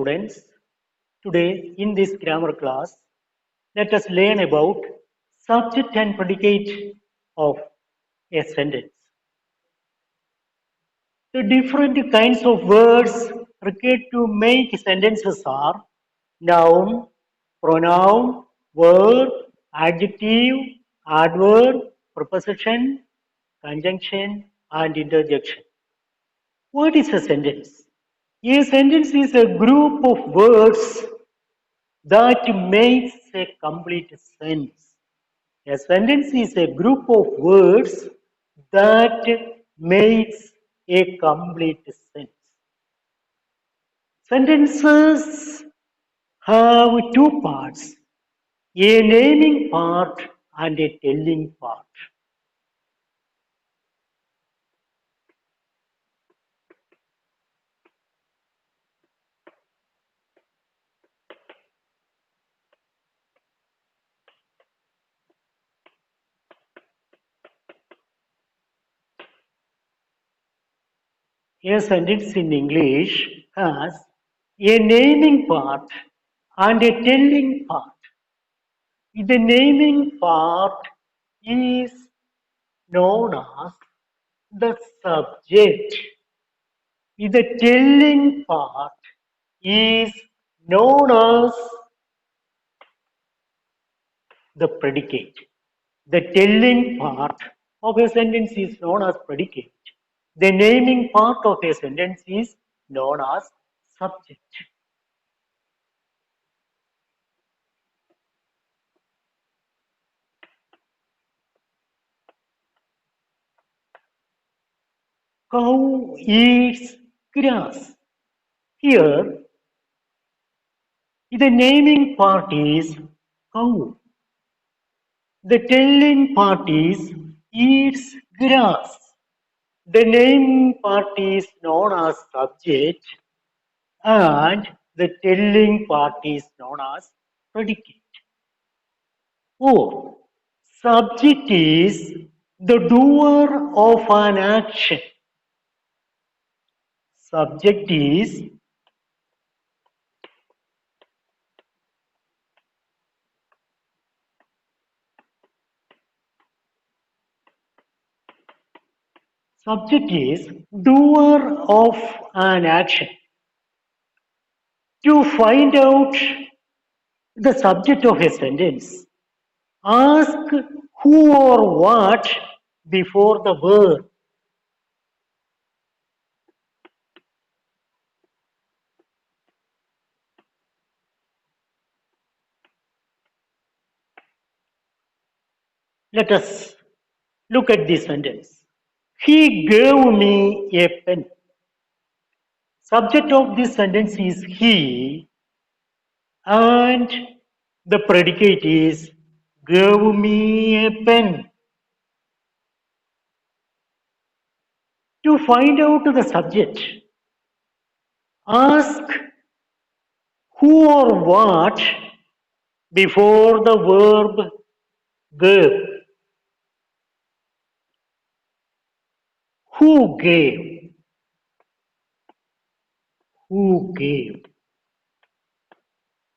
students. Today in this grammar class, let us learn about subject and predicate of a sentence. The different kinds of words required to make sentences are noun, pronoun, verb, adjective, adverb, preposition, conjunction, and interjection. What is a sentence? A sentence is a group of words that makes a complete sense. A sentence is a group of words that makes a complete sense. Sentences have two parts, a naming part and a telling part. A sentence in English has a naming part and a telling part. The naming part is known as the subject. The telling part is known as the predicate. The telling part of a sentence is known as predicate. The naming part of a sentence is known as subject. Cow eats grass. Here, the naming part is cow. The telling part is eats grass. The naming part is known as subject and the telling part is known as predicate. Or subject is the doer of an action. Subject is doer of an action. To find out the subject of a sentence, ask who or what before the verb. Let us look at this sentence. He gave me a pen. Subject of this sentence is he and the predicate is gave me a pen. To find out the subject, ask who or what before the verb gave. Who gave? Who gave?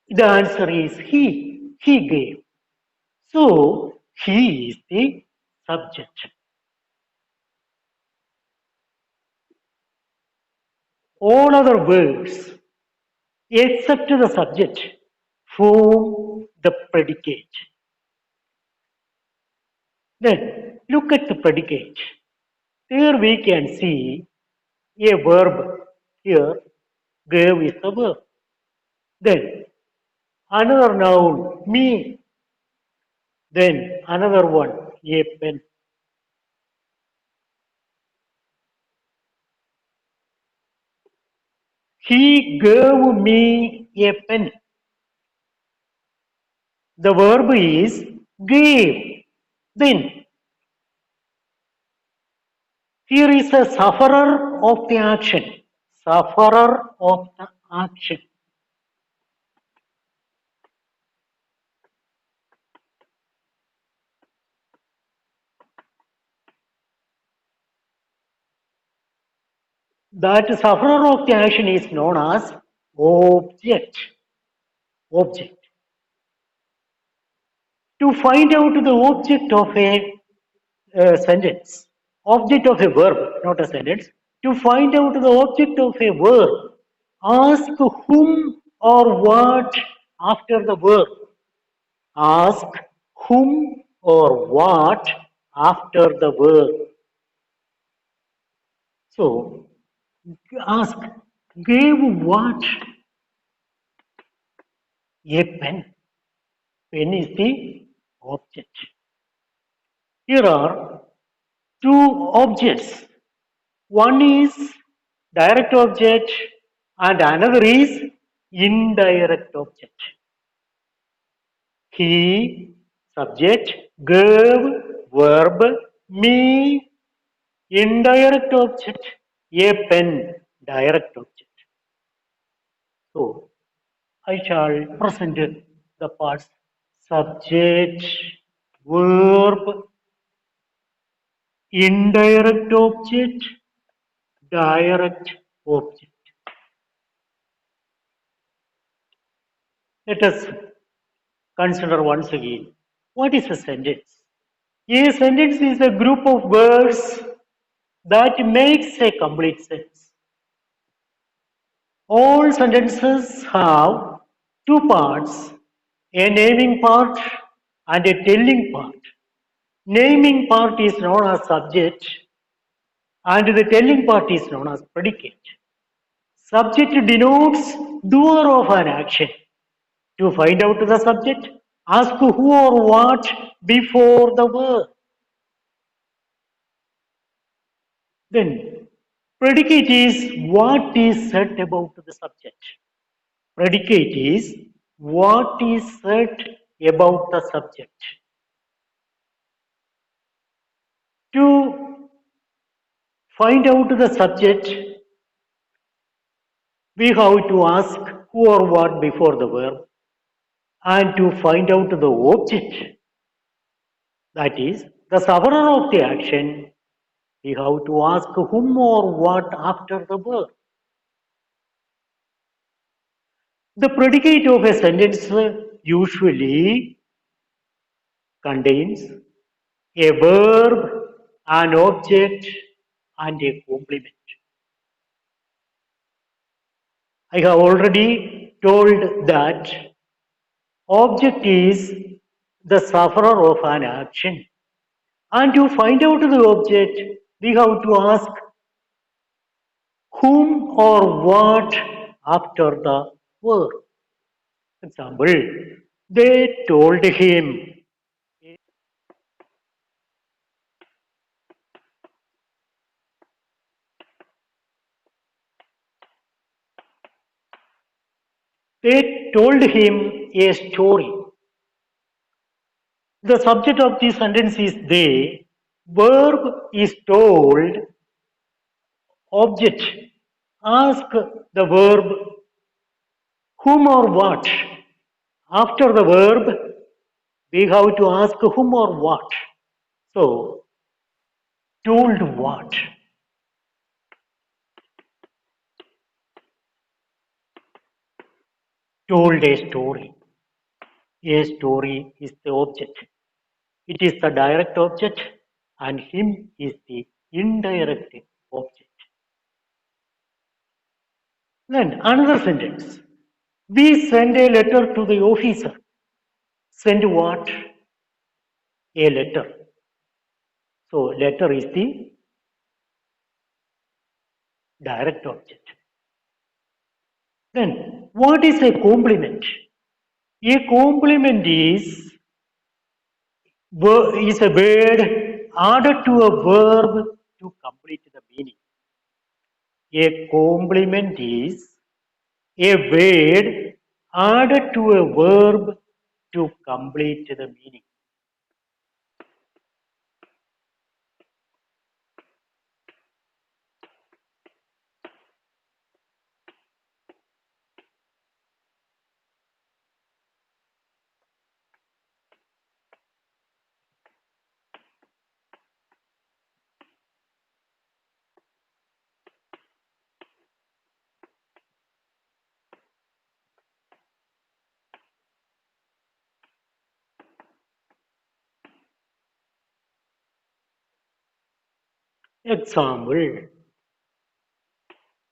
The answer is he. He gave. So, he is the subject. All other words except the subject form the predicate. Then look at the predicate. Here we can see a verb. Here, gave is the verb. Then another noun, me. Then another one, a pen. He gave me a pen. The verb is gave. Then here is a sufferer of the action. Sufferer of the action. That sufferer of the action is known as object. Object. To find out the object of a sentence, object of a verb, not a sentence. To find out the object of a verb, ask whom or what after the verb. Ask whom or what after the verb. So, ask, gave what? A pen. Pen is the object. Here are two objects. One is direct object and another is indirect object. He, subject, gave, verb, me, indirect object, a pen, direct object. So, I shall present the parts subject, verb, indirect object, direct object. Let us consider once again what is a sentence. A sentence is a group of words that makes a complete sense. All sentences have two parts, a naming part and a telling part. Naming part is known as subject and the telling part is known as predicate. Subject denotes doer of an action. To find out the subject, ask who or what before the verb. Then, predicate is what is said about the subject. Predicate is what is said about the subject. To find out the subject, we have to ask who or what before the verb. And to find out the object, that is, the sufferer of the action, we have to ask whom or what after the verb. The predicate of a sentence usually contains a verb, an object, and a complement. I have already told that object is the sufferer of an action. And to find out the object, we have to ask whom or what after the verb. Example, they told him. They told him a story. The subject of the sentence is they, verb is told, object. Ask the verb whom or what. After the verb, we have to ask whom or what. So, told what? Told a story. A story is the object. It is the direct object and him is the indirect object. Then another sentence. We send a letter to the officer. Send what? A letter. So letter is the direct object. Then what is a complement? A complement is a word added to a verb to complete the meaning. A complement is a word added to a verb to complete the meaning. Example.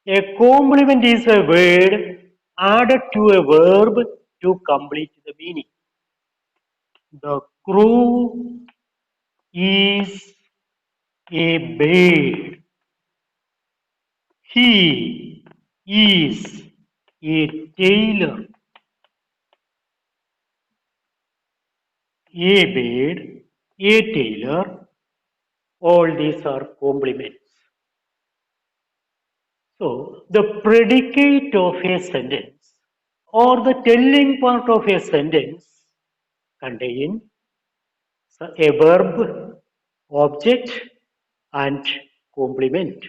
A complement is a word added to a verb to complete the meaning. The crow is a bird. He is a tailor. A bird, a tailor, all these are complements. So, the predicate of a sentence or the telling part of a sentence contain a verb, object, and complement.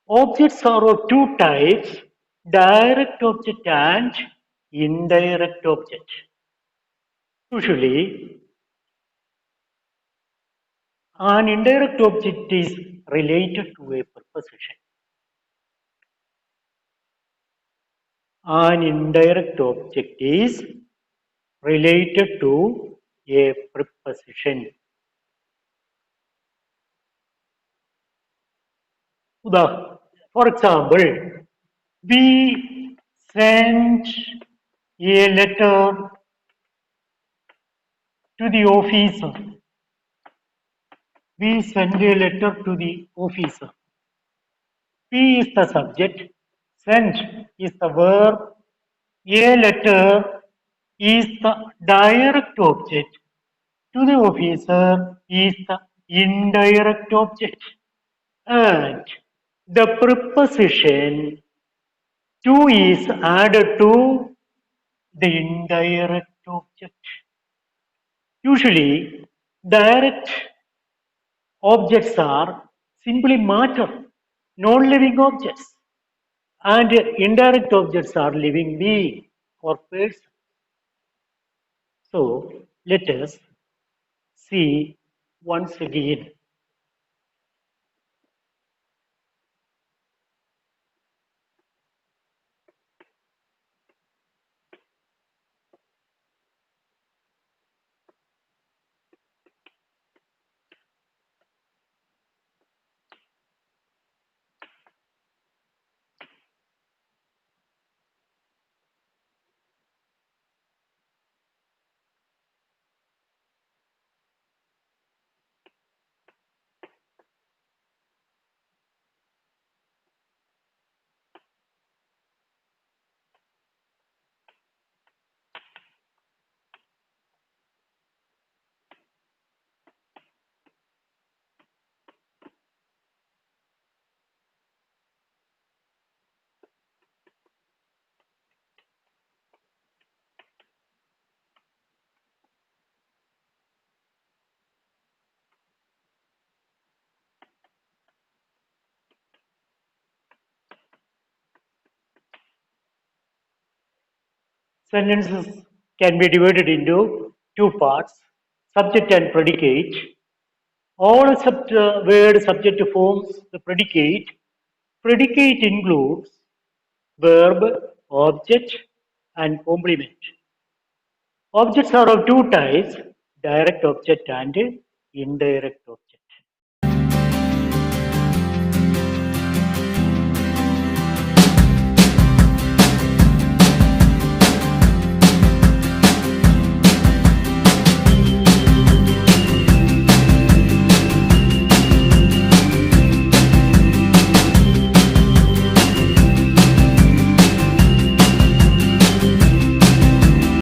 Objects are of two types, direct object and indirect object. Usually, an indirect object is related to a preposition. An indirect object is related to a preposition. For example, we sent a letter to the officer. We send a letter to the officer. P is the subject, send is the verb, a letter is the direct object, to the officer is the indirect object, and the preposition to is added to the indirect object. Usually, direct objects are simply matter, non-living objects, and indirect objects are living being or person. So, let us see once again. Sentences can be divided into two parts, subject and predicate. All except word subject forms the predicate. Predicate includes verb, object, and complement. Objects are of two types, direct object and indirect object.